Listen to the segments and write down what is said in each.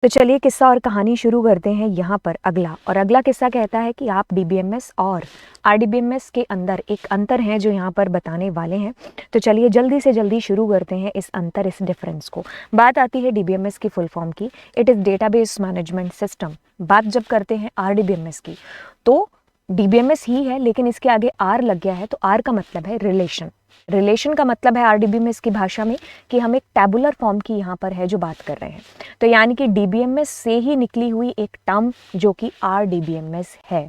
तो चलिए किस्सा और कहानी शुरू करते हैं यहाँ पर। अगला किस्सा कहता है कि आप डीबीएमएस और आरडीबीएमएस के अंदर एक अंतर है जो यहाँ पर बताने वाले हैं। तो चलिए जल्दी से जल्दी शुरू करते हैं इस डिफरेंस को। बात आती है डीबीएमएस की फुल फॉर्म की, it is database management system. बात जब करते हैं आरडीबीएमएस की तो डीबीएमएस ही है लेकिन इसके आगे आर लग गया है, तो आर का मतलब है रिलेशन का मतलब है आरडीबीएमएस की भाषा में कि हम एक टैबुलर फॉर्म की यहाँ पर है जो बात कर रहे हैं। तो यानी कि डीबीएमएस से ही निकली हुई एक टर्म जो कि आरडीबीएमएस है।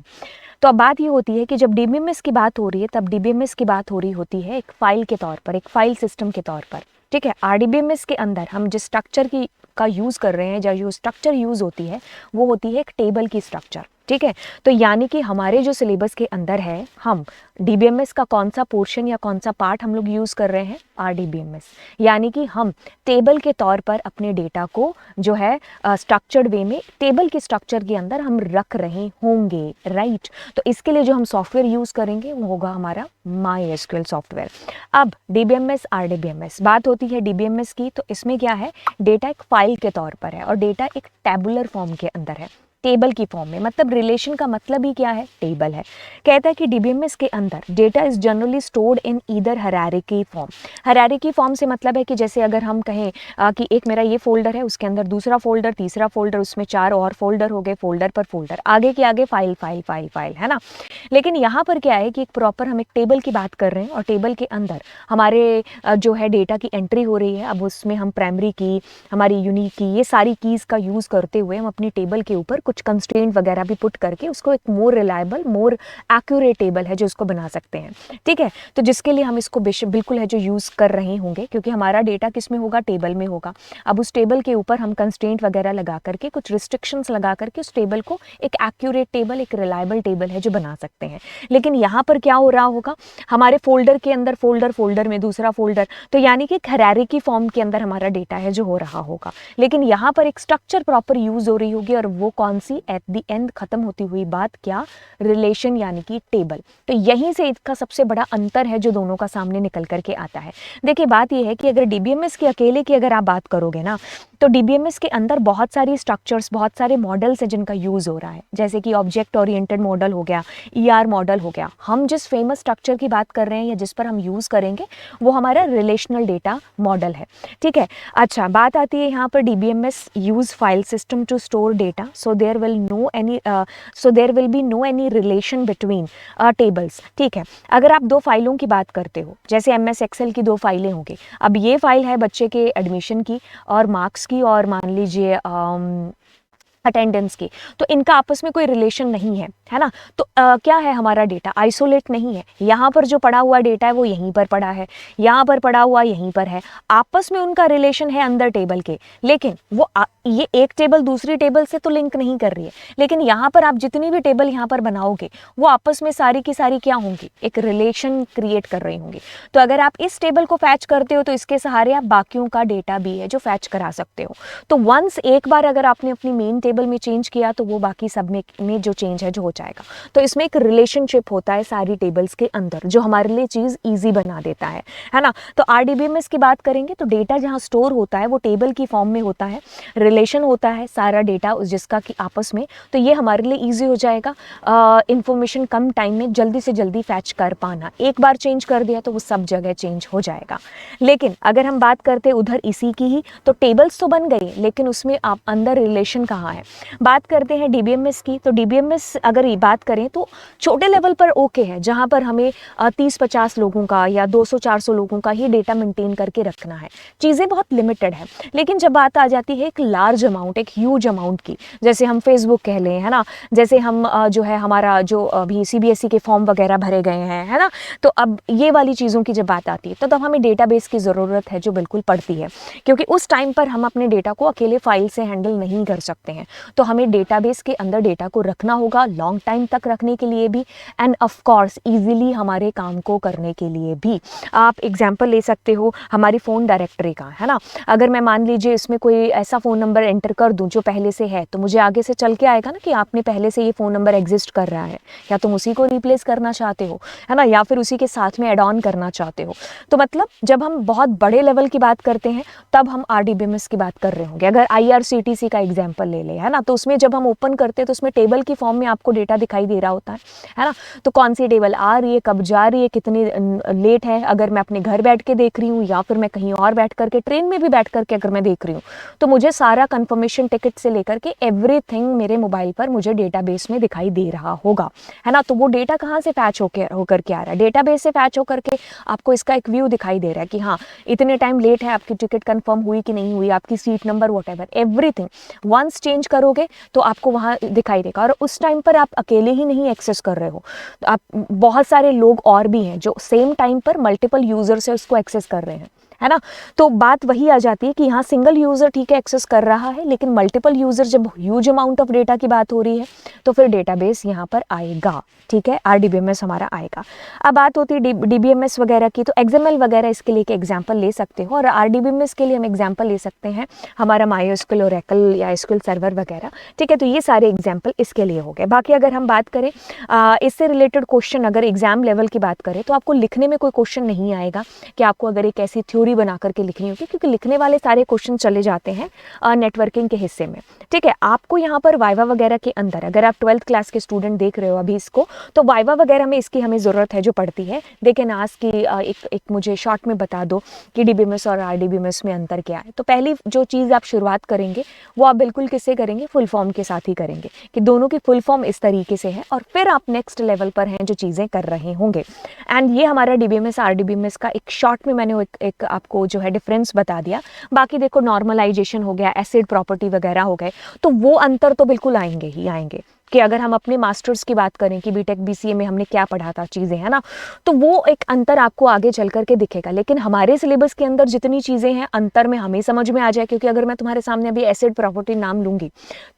तो अब बात ये होती है कि जब डीबीएमएस की बात हो रही है तब डीबीएमएस की बात हो रही होती है एक फाइल के तौर पर, एक फाइल सिस्टम के तौर पर। ठीक है, आरडीबीएमएस के अंदर हम जिस स्ट्रक्चर का यूज़ कर रहे हैं, जो स्ट्रक्चर यूज़ होती है वो होती है एक टेबल की स्ट्रक्चर। ठीक है, तो यानी कि हमारे जो सिलेबस के अंदर है, हम डीबीएमएस का कौन सा पोर्शन या कौन सा पार्ट हम लोग यूज़ कर रहे हैं, आरडीबीएमएस। यानी कि हम टेबल के तौर पर अपने डेटा को जो है स्ट्रक्चर्ड वे में टेबल के स्ट्रक्चर के अंदर हम रख रहे होंगे, राइट। तो इसके लिए जो हम सॉफ्टवेयर यूज़ करेंगे वो होगा हमारा MySQL सॉफ्टवेयर। अब डीबीएमएस आरडीबीएमएस, बात होती है डीबीएमएस की, तो इसमें क्या है, डेटा एक फाइल के तौर पर है और डेटा एक टैबुलर फॉर्म के अंदर है, टेबल की फॉर्म में। मतलब रिलेशन का मतलब ही क्या है, टेबल है। कहता है कि डीबीएमएस के अंदर data is generally stored in either hierarchy form. Hierarchy form से मतलब है कि जैसे अगर हम कहें कि एक मेरा ये फोल्डर है, उसके अंदर दूसरा फोल्डर, तीसरा फोल्डर, उसमें 4 और फोल्डर हो गए, फोल्डर पर फोल्डर, आगे के आगे फाइल फाइल फाइल फाइल, है ना। लेकिन यहाँ पर क्या है कि एक प्रॉपर हम एक टेबल की बात कर रहे हैं और टेबल के अंदर हमारे जो है डेटा की एंट्री हो रही है। अब उसमें हम प्राइमरी की, हमारी यूनिक की, ये सारी कीज़ का यूज़ करते हुए हम अपनी टेबल के ऊपर कुछ कंस्ट्रेंट वगैरह भी पुट करके उसको एक more reliable, more accurate table है जो उसको बना सकते हैं। ठीक है, तो जिसके लिए हम इसको बिल्कुल है जो यूज़ कर रहे होंगे, क्योंकि हमारा डेटा किस में होगा, टेबल में होगा। अब उस टेबल के ऊपर हम कंस्ट्रेंट वगैरह लगा करके, कुछ रिस्ट्रिक्शंस लगा करके उस टेबल को एक एक्यूरेट टेबल, एक रिलायबल टेबल है जो बना सकते हैं। लेकिन यहाँ पर क्या हो रहा होगा, हमारे फोल्डर के अंदर फोल्डर में दूसरा फोल्डर, तो यानी कि हायरार्की फॉर्म के अंदर हमारा डेटा है जो हो रहा होगा। लेकिन यहाँ पर एक स्ट्रक्चर प्रॉपर यूज हो रही होगी और वो कौन सी, एट द एंड खत्म होती हुई बात क्या, रिलेशन यानी कि टेबल। तो यहीं से इसका सबसे बड़ा अंतर है जो दोनों का सामने निकल करके आता है। देखिए बात यह है कि अगर डीबीएमएस की अकेले की अगर आप बात करोगे ना, तो डीबीएमएस के अंदर बहुत सारी स्ट्रक्चर्स, बहुत सारे मॉडल्स हैं जिनका यूज हो रहा है। जैसे कि ऑब्जेक्ट ओरिएंटेड मॉडल हो गया, ईआर मॉडल हो गया। हम जिस फेमस स्ट्रक्चर की बात कर रहे हैं या जिस पर हम यूज करेंगे वो हमारा रिलेशनल डेटा मॉडल है। ठीक है, अच्छा बात आती है यहाँ पर DBMS use file system to store data, so there will be no any relation between tables. ठीक है, अगर आप दो फाइलों की बात करते हो, जैसे एमएस एक्सेल की दो फाइलें होंगी। अब ये फाइल है बच्चे के एडमिशन की और मार्क्स की और मान लीजिए अटेंडेंस की, तो इनका आपस में कोई रिलेशन नहीं है ना। तो क्या है, हमारा डेटा आइसोलेट नहीं है। यहाँ पर जो पड़ा हुआ डेटा है वो यहीं पर पड़ा है, यहाँ पर पड़ा हुआ यहीं पर है, आपस में उनका रिलेशन है अंदर टेबल के, लेकिन वो ये एक टेबल दूसरी टेबल से तो लिंक नहीं कर रही है। लेकिन यहाँ पर आप जितनी भी टेबल यहाँ पर बनाओगे वो आपस में सारी की सारी क्या होंगी, एक रिलेशन क्रिएट कर रही होंगी। तो अगर आप इस टेबल को फैच करते हो तो इसके सहारे आप बाकियों का डेटा भी है जो फैच करा सकते हो। तो वंस एक बार अगर आपने अपनी मेन टेबल में चेंज किया तो वो बाकी सब में जो चेंज है जो हो जाएगा। तो इसमें एक रिलेशनशिप होता है सारी टेबल्स के अंदर जो हमारे लिए चीज़ ईजी बना देता है ना। तो आरडीबीएमएस की बात करेंगे तो डेटा जहाँ स्टोर होता है वो टेबल की फॉर्म में होता है, रिलेशन होता है सारा डेटा जिसका कि आपस में, तो ये हमारे लिए ईजी हो जाएगा इंफॉर्मेशन कम टाइम में जल्दी से जल्दी फैच कर पाना। एक बार चेंज कर दिया तो वो सब जगह चेंज हो जाएगा। लेकिन अगर हम बात करते उधर इसी की ही, तो टेबल्स तो बन गई लेकिन उसमें आप अंदर रिलेशन कहाँ है। बात करते हैं डीबीएमएस की, तो डीबीएमएस अगर ये बात करें तो छोटे लेवल पर ओके है, जहां पर हमें 30-50 लोगों का या 200-400 लोगों का ही डेटा मेंटेन करके रखना है, चीज़ें बहुत लिमिटेड है। लेकिन जब बात आ जाती है एक लार्ज अमाउंट, एक ह्यूज अमाउंट की, जैसे हम फेसबुक कह लें, है ना, जैसे हम जो है हमारा जो अभी सीबीएसई के फॉर्म वगैरह भरे गए हैं, है ना, तो अब ये वाली चीज़ों की जब बात आती है तो तब हमें डेटाबेस की ज़रूरत है जो बिल्कुल पड़ती है, क्योंकि उस टाइम पर हम अपने डेटा को अकेले फाइल से हैंडल नहीं कर सकते हैं। तो हमें डेटाबेस के अंदर डेटा को रखना होगा लॉन्ग टाइम तक रखने के लिए भी, एंड ऑफ कोर्स ईजिली हमारे काम को करने के लिए भी। आप एग्जाम्पल ले सकते हो हमारी फ़ोन डायरेक्टरी का, है ना। अगर मैं मान लीजिए इसमें कोई ऐसा फ़ोन नंबर एंटर कर दूं जो पहले से है, तो मुझे आगे से चल के आएगा ना कि आपने पहले से ये फ़ोन नंबर एग्जिस्ट कर रहा है, या तुम उसी को रिप्लेस करना चाहते हो, है ना, या फिर उसी के साथ में एड ऑन करना चाहते हो। तो मतलब जब हम बहुत बड़े लेवल की बात करते हैं तब हम RDBMS की बात कर रहे होंगे। अगर IRCTC का एग्जाम्पल ले ले, है ना, तो उसमें जब हम ओपन करते हैं तो उसमें टेबल की फॉर्म में आपको डेटा दिखाई दे रहा होता है ना। तो कौन सी टेबल आ रही है, कब जा रही है, कितनी लेट है, अगर मैं अपने घर बैठ के देख रही हूँ या फिर मैं कहीं और बैठ करके, ट्रेन में भी बैठ करके अगर मैं देख रही हूँ, तो मुझे सारा कंफर्मेशन टिकट से लेकर के एवरीथिंग मेरे मोबाइल पर मुझे डेटाबेस में दिखाई दे रहा होगा, है ना। तो वो डेटा कहाँ से फैच होकर के आ रहा है, डेटाबेस से फैच होकर के आपको इसका एक व्यू दिखाई दे रहा है कि हाँ इतने टाइम लेट है, आपकी टिकट कंफर्म हुई कि नहीं हुई, आपकी seat number whatever everything once change करोगे तो आपको वहाँ दिखाई देगा। और उस टाइम पर आप अकेले ही नहीं एक्सेस कर रहे हो, तो आप बहुत सारे लोग और भी हैं जो सेम टाइम पर मल्टीपल यूजर से उसको एक्सेस कर रहे हैं, है ना। तो बात वही आ जाती है कि यहाँ सिंगल यूजर ठीक है एक्सेस कर रहा है, लेकिन मल्टीपल यूजर जब ह्यूज अमाउंट ऑफ डेटा की बात हो रही है तो फिर डेटाबेस यहाँ पर आएगा, ठीक है, RDBMS हमारा आएगा। अब बात होती है DBMS वगैरह की, तो XML वगैरह इसके लिए एग्जाम्पल ले सकते हो, और RDBMS के लिए हम एग्जाम्पल ले सकते हैं हमारा MySQL, Oracle या SQL सर्वर वगैरह, ठीक है। तो ये सारे एग्जाम्पल इसके लिए हो गए। बाकी अगर हम बात करें इससे रिलेटेड क्वेश्चन, अगर एग्जाम लेवल की बात करें तो आपको लिखने में कोई क्वेश्चन नहीं आएगा कि आपको अगर एक ऐसी थ्योरी बना करके लिखनी होगी, क्योंकि लिखने वाले सारे क्वेश्चन चले जाते हैं नेटवर्किंग के हिस्से में, ठीक है। आपको यहाँ पर वाइवा वगैरह के अंदर, अगर आप 12th क्लास के स्टूडेंट देख रहे हो अभी इसको, तो वाइवा वगैरह में इसकी हमें ज़रूरत है जो पड़ती है। देखें आज की एक मुझे शॉर्ट में बता दो कि DBMS और RDBMS में अंतर क्या है। तो पहली जो चीज़ आप शुरुआत करेंगे वो आप बिल्कुल किससे करेंगे, फुल फॉर्म के साथ ही करेंगे कि दोनों की फुल फॉर्म इस तरीके से है, और फिर आप नेक्स्ट लेवल पर हैं जो चीज़ें कर रहे होंगे। एंड ये हमारा DBMS RDBMS का एक शॉर्ट में मैंने एक आपको जो है डिफरेंस बता दिया। बाकी देखो नॉर्मलाइजेशन हो गया, एसिड प्रॉपर्टी वगैरह हो गए, तो वो अंतर तो बिल्कुल आएंगे ही आएंगे। कि अगर हम अपने मास्टर्स की बात करें कि बीटेक BCA में हमने क्या पढ़ा था चीज़ें, है ना, तो वो एक अंतर आपको आगे चल करके दिखेगा। लेकिन हमारे सिलेबस के अंदर जितनी चीज़ें हैं अंतर में हमें समझ में आ जाए, क्योंकि अगर मैं तुम्हारे सामने अभी एसिड प्रॉपर्टी नाम लूँगी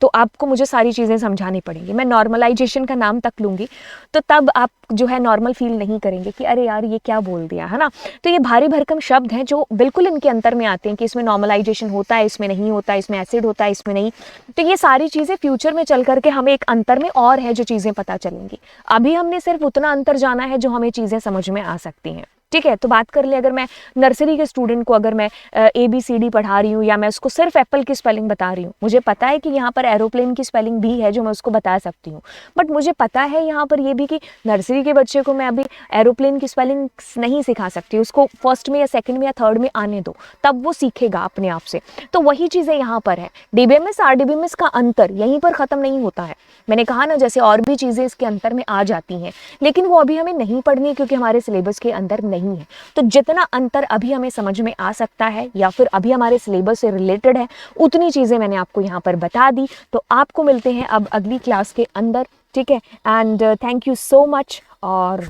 तो आपको मुझे सारी चीज़ें समझानी पड़ेंगी। मैं नॉर्मलाइजेशन का नाम तक लूँगी तो तब आप जो है नॉर्मल फील नहीं करेंगे कि अरे यार ये क्या बोल दिया, है ना। तो ये भारी भरकम शब्द हैं जो बिल्कुल इनके अंतर में आते हैं कि इसमें नॉर्मलाइजेशन होता है, इसमें नहीं होता, इसमें एसिड होता है, इसमें नहीं। तो ये सारी चीज़ें फ्यूचर में चल करके हमें एक अंतर में और है जो चीज़ें पता चलेंगी। अभी हमने सिर्फ उतना अंतर जाना है जो हमें चीज़ें समझ में आ सकती हैं, ठीक है। तो बात कर ले, अगर मैं नर्सरी के स्टूडेंट को अगर मैं ABCD पढ़ा रही हूँ या मैं उसको सिर्फ एप्पल की स्पेलिंग बता रही हूँ, मुझे पता है कि यहाँ पर एरोप्लेन की स्पेलिंग भी है जो मैं उसको बता सकती हूँ, बट मुझे पता है यहाँ पर ये भी कि नर्सरी के बच्चे को मैं अभी एरोप्लेन की स्पेलिंग नहीं सिखा सकती, उसको फर्स्ट में या सेकंड में या थर्ड में आने दो, तब वो सीखेगा अपने आप से। तो वही चीज़ें यहाँ पर है। DBMS RDBMS का अंतर यहीं पर ख़त्म नहीं होता है। मैंने कहा ना, जैसे और भी चीज़ें इसके अंतर में आ जाती हैं, लेकिन वो अभी हमें नहीं पढ़नी क्योंकि हमारे सिलेबस के अंदर नहीं है। तो जितना अंतर अभी हमें समझ में आ सकता है या फिर अभी हमारे सिलेबस से रिलेटेड है, उतनी चीज़ें मैंने आपको यहाँ पर बता दी। तो आपको मिलते हैं अब अगली क्लास के अंदर, ठीक है। And thank you so much और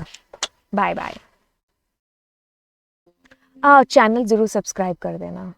बाय बाय। चैनल ज़रूर सब्सक्राइब कर देना।